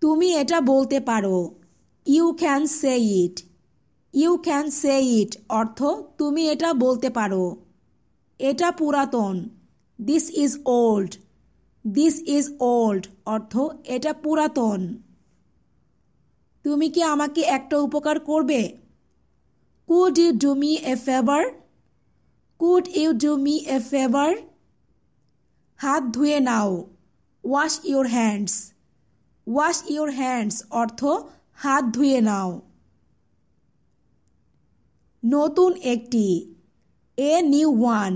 তুমি এটা বলতে পারো। You can say it. You can say it অর্থ তুমি এটা বলতে পারো। এটা পুরাতন। This is old. This is old অর্থ এটা পুরাতন। তুমি কি আমাকে একটা উপকার করবে? Could you do me a favour? Could you do me a favour? হাত ধুয়ে নাও। Wash your hands. Wash your hands অর্থ হাত ধুয়ে নাও। নতুন একটি। A new one.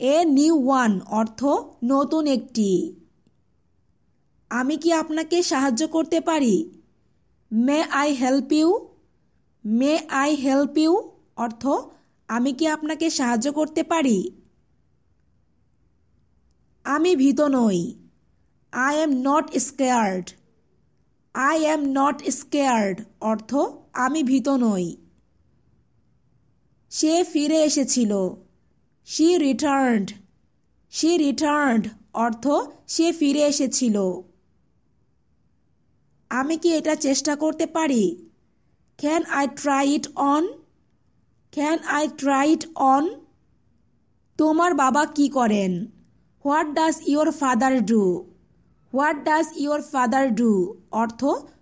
A new one অর্থ নতুন একটি। আমি কি আপনাকে সাহায্য করতে পারি? May I help you? May I help you অর্থ আমি কি আপনাকে সাহায্য করতে পারি? আমি ভীত নই। I am not scared. I am not scared অর্থ আমি ভীত নই। সে ফিরে এসেছিল। She returned. শি রিটার্নড অর্থ সে ফিরে এসেছিল। আমি কি এটা চেষ্টা করতে পারি? Can I try it on? Can I try it on? তোমার বাবা কি করেন? What does your father do? What does your father do অর্থ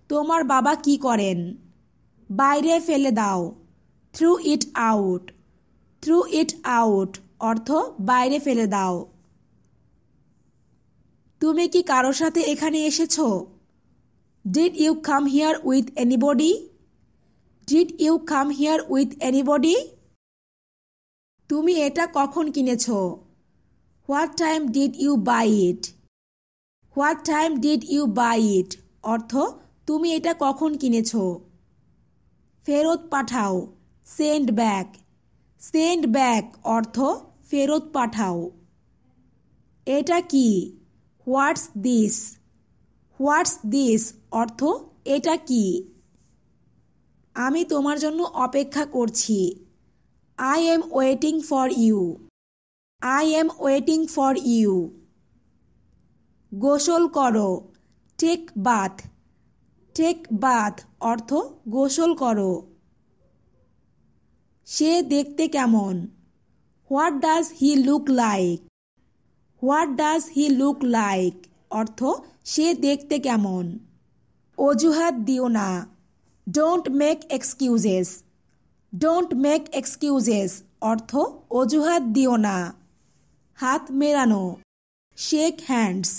তোমার বাবা কি করেন? বাইরে ফেলে দাও। Through it out. Through it out অর্থ বাইরে ফেলে দাও। তুমি কি কারোর সাথে এখানে এসেছো? Did you come here with anybody? Did you come here with anybody? তুমি এটা কখন কিনেছো? What time did you buy it? What time did you buy it অর্থ তুমি এটা কখন কিনেছো? ফেরত পাঠাও। Send back. সেন্ড ব্যাক অর্থ ফেরত পাঠাও। এটা কি? What's this? হোয়াটস দিস অর্থ এটা কি? আমি তোমার জন্য অপেক্ষা করছি। I am waiting for you. I am waiting for you. গোসল করো। Take bath. টেক বাথ অর্থ গোসল করো। সে দেখতে কেমন? What does he look like? What does he look like অর্থ সে দেখতে কেমন। অজুহাত দিও না। Don't make excuses. Don't make excuses অর্থ অজুহাত দিও না। হাত মেলানো। Shake hands.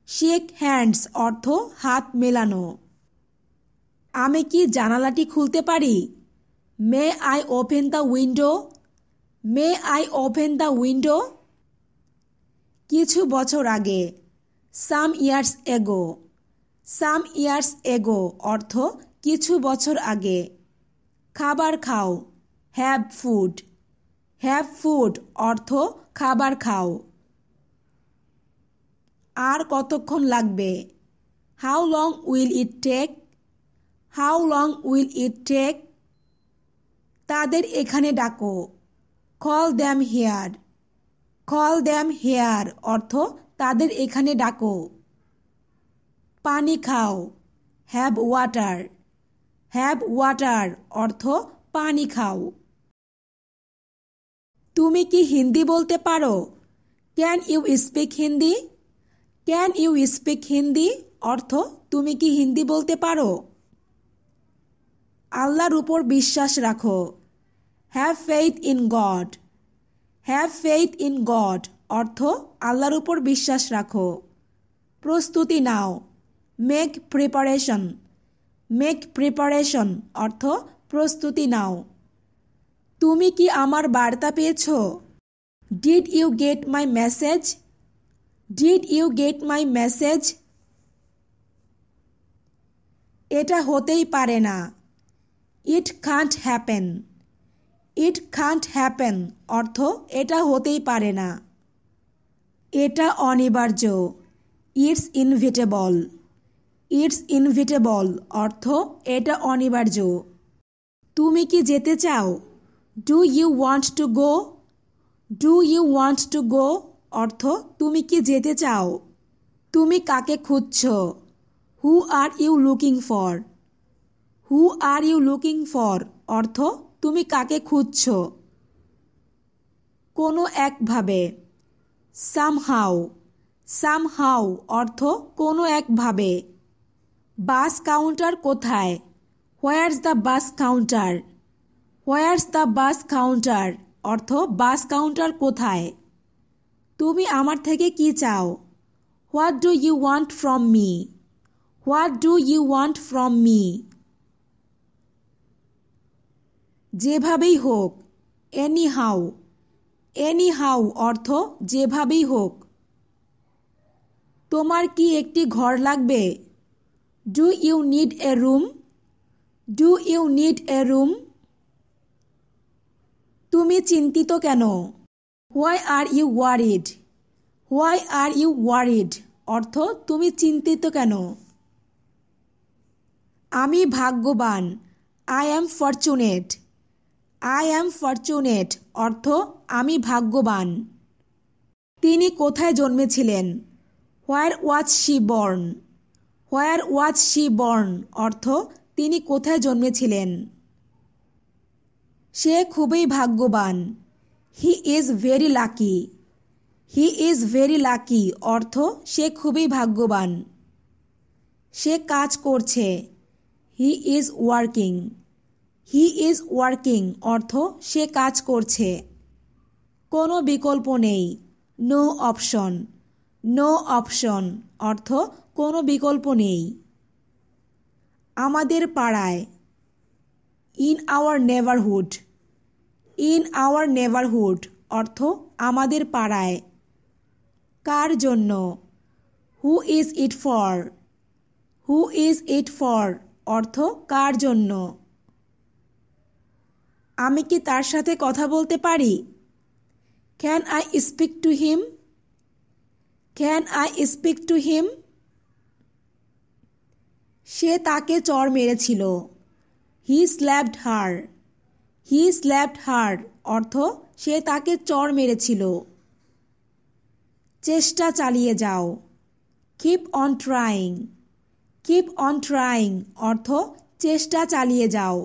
শেক হ্যান্ডস অর্থ হাত মেলানো। আমি কি জানালাটি খুলতে পারি? May I open the window? May I open the window? কিছু বছর আগে। সাম ইয়ার্স এগো। সাম ইয়ার্স এগো অর্থ কিছু বছর আগে। খাবার খাও। Have food. হ্যাভ ফুড অর্থ খাবার খাও। আর কতক্ষণ লাগবে? How long will it take? How long will it take? তাদের এখানে ডাকো। Call them here. Call them here অর্থ তাদের এখানে ডাকো। পানি খাও। Have water. হ্যাভ ওয়াটার অর্থ পানি খাও। তুমি কি হিন্দি বলতে পারো? Can you speak Hindi? Can you speak Hindi অর্থ তুমি কি হিন্দি বলতে পারো? আল্লাহর উপর বিশ্বাস রাখো। Have faith in God. Have faith in God অর্থ আল্লাহর উপর বিশ্বাস রাখো। প্রস্তুতি নাও। Make preparation. মেক প্রিপারেশন অর্থ প্রস্তুতি নাও। তুমি কি আমার বার্তা পেয়েছো? Did you get my message? Did you get my message? এটা হতেই পারে না। It can't happen. It can't happen অর্থ এটা হতেই পারে না। এটা অনিবার্য। ইটস ইনভিটেবল। ইটস ইনভিটেবল অর্থ এটা অনিবার্য। তুমি কি যেতে চাও? Do you want to go? Do you want to go অর্থ তুমি কি যেতে চাও? তুমি কাকে খুঁজছো? Who are you looking for? Who are you looking for অর্থ তুমি কাকে খুঁজছ? কোনো একভাবে। সামহাউ, সামহাউ অর্থ কোনো একভাবে। বাস কাউন্টার কোথায়? Where's the bus counter? Where's the bus counter অর্থ বাস কাউন্টার কোথায়? তুমি আমার থেকে কি চাও? What do you want from me? What do you want from me? যেভাবেই হোক। এনি হাউ, এনি হাউ অর্থ যেভাবেই হোক। তোমার কি একটি ঘর লাগবে? Do you need a room? Do you need a room? তুমি চিন্তিত কেন? Why are you worried? Why are you worried অর্থ তুমি চিন্তিত কেন? আমি ভাগ্যবান। I am fortunate. I am fortunate অর্থ আমি ভাগ্যবান। তিনি কোথায় জন্মেছিলেন? Where was she born? Where was she born অর্থ তিনি কোথায় জন্মেছিলেন? সে খুবই ভাগ্যবান। He is very lucky. He is very lucky অর্থ সে খুবই ভাগ্যবান। সে কাজ করছে। He is working. He is working অর্থ সে কাজ করছে। কোনো বিকল্প নেই। No option. নো অপশন অর্থ কোনো বিকল্প নেই। আমাদের পাড়ায়। In our neighbourhood. In our neighbourhood অর্থ আমাদের পাড়ায়। কার জন্য? Who is it for? Who is it for অর্থ কার জন্য? আমি কি তার সাথে কথা বলতে পারি? Can I speak to him? Can I speak to him? সে তাকে চড় মেরেছিল। হি স্ল্যাপড হার। হি স্ল্যাপড হার অর্থ সে তাকে চড় মেরেছিল। চেষ্টা চালিয়ে যাও। Keep on trying. Keep on trying অর্থ চেষ্টা চালিয়ে যাও।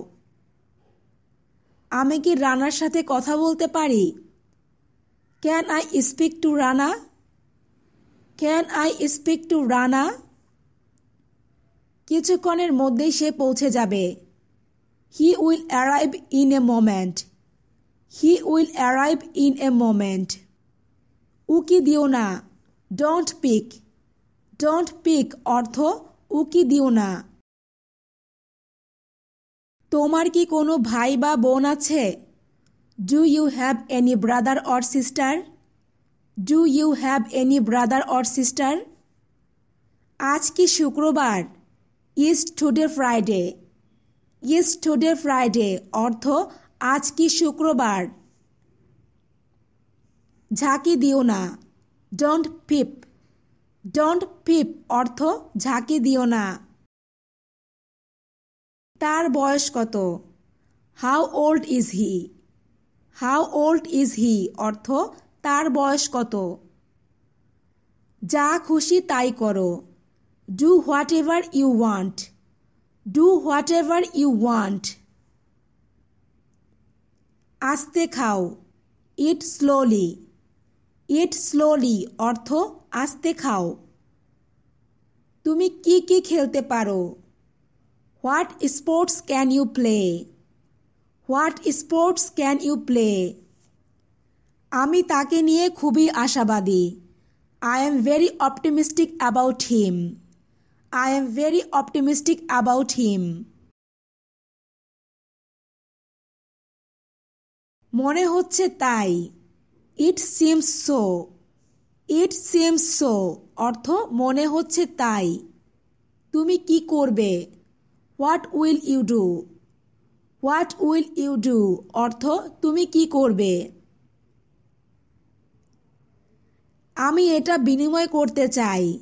আমি কি রানার সাথে কথা বলতে পারি? Can I speak two Rana? Can I speak two Rana? কিছুক্ষণের মধ্যেই সে পৌঁছে যাবে। He will arrive in a moment. He will arrive in a moment. উকি দিও না। Don't pick. ডোন্ট পিক অর্থ উকি দিও না। তোমার কি কোনো ভাই বা বোন আছে? Do you have any brother or sister? Do you have any brother or sister? আজ কি শুক্রবার? Is today Friday? Is today Friday অর্থ আজ কি শুক্রবার? ঝাঁকি দিও না। ডোন্ট পিপ। ডোন্ট পিপ অর্থ ঝাঁকি দিও না। তার বয়স কত? How old is he? How old is he অর্থ তার বয়স কত? যা খুশি তাই করো। Do whatever you want. Do whatever you want. আস্তে খাও। ইট স্লোলি। ইট স্লোলি অর্থ আস্তে খাও। তুমি কি কি খেলতে পারো? What sports can you play? What sports can you play? আমি তাকে নিয়ে খুবই আশাবাদী। I am very optimistic about him. I am very optimistic about him. মনে হচ্ছে তাই। It seems so. It seems so অর্থ মনে হচ্ছে তাই। তুমি কি করবে? What will you do? What will you do অর্থ তুমি কি করবে? আমি এটা বিনিময় করতে চাই।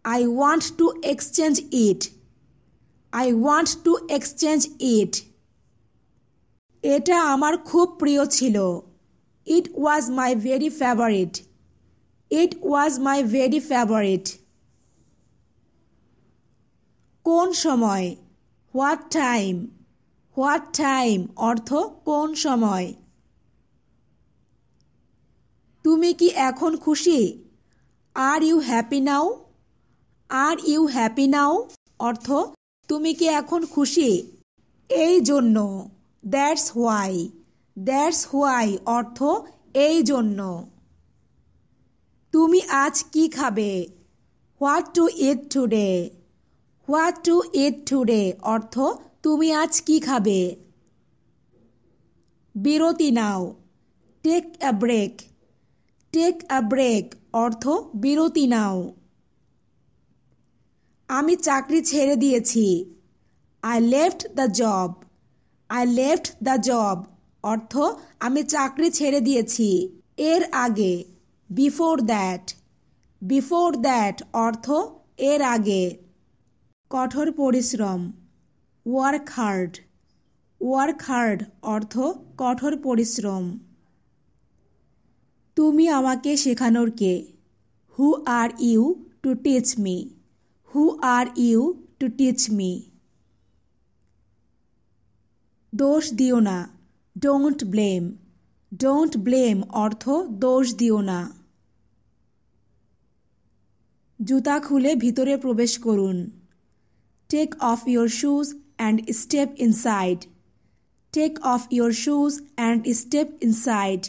I want to exchange it. I want to exchange it. এটা আমার খুব প্রিয় ছিল। It was my very favourite. It was my very favourite. কোন সময়, হোয়াট টাইম। হোয়াট টাইম অর্থ কোন সময়। তুমি কি এখন খুশি? Are you happy now. Are you happy now অর্থ তুমি কি এখন খুশি? এই জন্য, দ্যাটস হোয়াই। দ্যাটস হোয়াই অর্থ এই জন্য। তুমি আজ কি খাবে? What to eat today. What to eat today অর্থ তুমি আজ কি খাবে? বিরতি নাও, take a break. Take a break অর্থ বিরতি নাও। আমি চাকরি ছেড়ে দিয়েছি। I left the job. I left the job অর্থ আমি চাকরি ছেড়ে দিয়েছি। এর আগে, বিফোর দ্যাট। বিফোর দ্যাট অর্থ এর আগে। কঠোর পরিশ্রম, ওয়ার্ক হার্ড। ওয়ার্ক হার্ড অর্থ কঠোর পরিশ্রম। তুমি আমাকে শেখানোর কে? Who are you to teach me. Who are you to teach me. দোষ দিও না, ডোন্ট ব্লেম। ডোন্ট ব্লেম অর্থ দোষ দিও না। জুতা খুলে ভিতরে প্রবেশ করুন। Take off your shoes and step inside. Take off your shoes and step inside.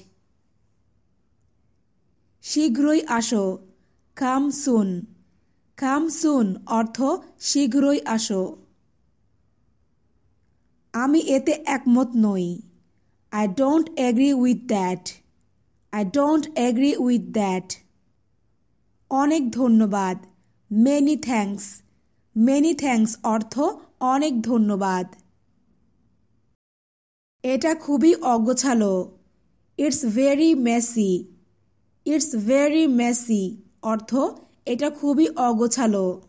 শীঘ্রই আসো, কাম সুন। কাম সুন অর্থ শীঘ্রই আসো। আমি এতে একমত নই। I don't agree with that. I don't agree with that. অনেক ধন্যবাদ, মেনি থ্যাঙ্কস। মেনি থ্যাঙ্কস অর্থ অনেক ধন্যবাদ। এটা খুবই অগোছালো। It's very Messi. It's very Messi অর্থ এটা খুবই অগোছালো।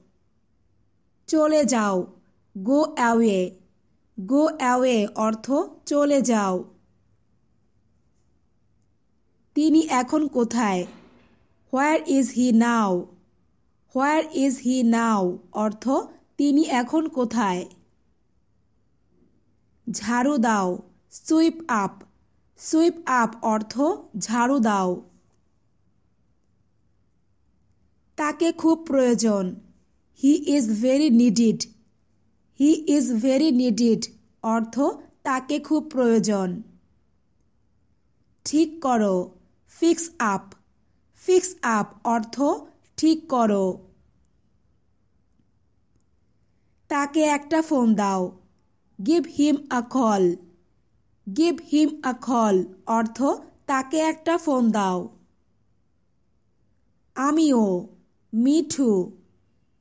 চলে যাও, গো অ্যাওয়ে। গো অ্যাওয়ে অর্থ চলে যাও। তিনি এখন কোথায়? Where is he now. Where is he নাও অর্থ তিনি এখন কোথায়? ঝাড়ু দাও, সুইপ আপ। সুইপ আপ অর্থ ঝাড়ু দাও। তাকে খুব প্রয়োজন। He is very needed. He is very needed অর্থ তাকে খুব প্রয়োজন। ঠিক করো, ফিক্স আপ। ফিক্স আপ অর্থ ঠিক করো। তাকে একটা ফোন দাও। Give him a call. Give him a call অর্থ তাকে একটা ফোন দাও। আমিও, মি টু।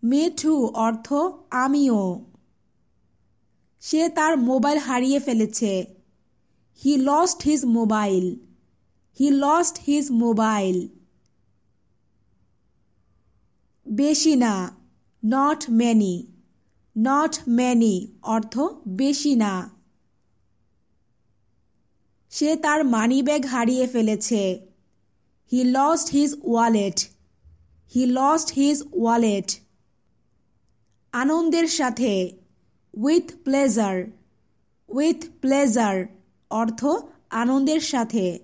মি টু অর্থ আমিও। সে তার মোবাইল হারিয়ে ফেলেছে। He lost his mobile. He lost his mobile. বেশি না, নট মেনি। নট মেনি অর্থ বেশি না। সে তার মানিব্যাগ হারিয়ে ফেলেছে। He lost his wallet. He lost his wallet. আনন্দের সাথে, উইথ প্লেজার। উইথ প্লেজার অর্থ আনন্দের সাথে।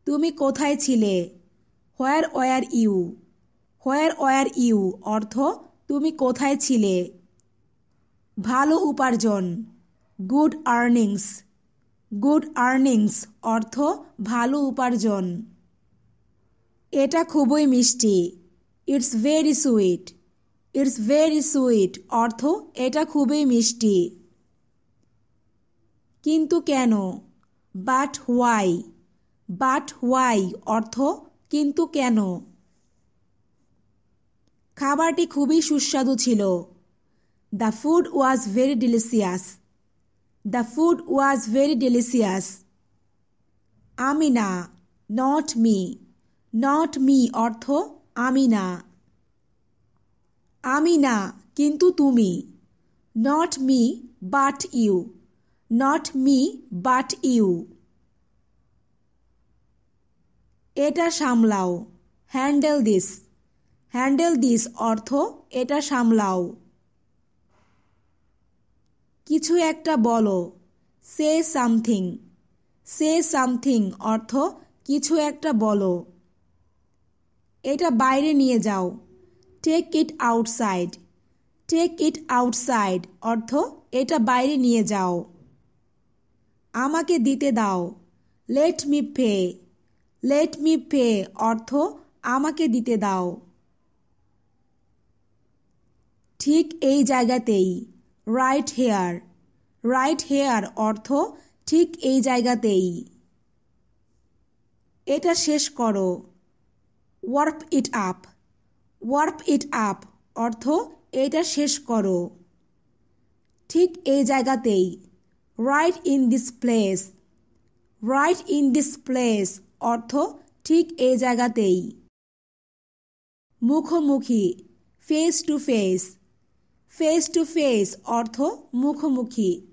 তুমি কোথায় ছিলে? Where were you. Where were you অর্থ তুমি কোথায় ছিলে? ভালো উপার্জন, গুড আর্নিংস। গুড আর্নিংস অর্থ ভালো উপার্জন। এটা খুবই মিষ্টি। It's very sweet. It's very sweet অর্থ এটা খুবই মিষ্টি। কিন্তু কেন? But why. বাট হোয়াই অর্থ কিন্তু কেন। খাবারটি খুবই সুস্বাদু ছিল। The food was very delicious. The food was very delicious. আমি না, নট মি। নট মি অর্থ আমি না। আমি না কিন্তু তুমি। Not me but you. Not me but you. এটা সামলাও, হ্যান্ডেল দিস। হ্যান্ডেল দিস অর্থ এটা সামলাও। কিছু একটা বলো। Say something. সে সামথিং অর্থ কিছু একটা বলো। এটা বাইরে নিয়ে যাও। Take it outside. Take it outside অর্থ এটা বাইরে নিয়ে যাও। আমাকে দিতে দাও। Let me pay. Let me pay অর্থ আমাকে দিতে দাও। ঠিক এই জায়গাতেই। Right hair. রাইট হেয়ার অর্থ ঠিক এই জায়গাতেই। এটা শেষ করো। Warp it up. Warp it up অর্থ এটা শেষ করো। ঠিক এই জায়গাতেই। Right in this place. Right in this place অর্থ ঠিক এই জায়গাতেই। মুখোমুখি। Face to face. Face to face অর্থ মুখোমুখি।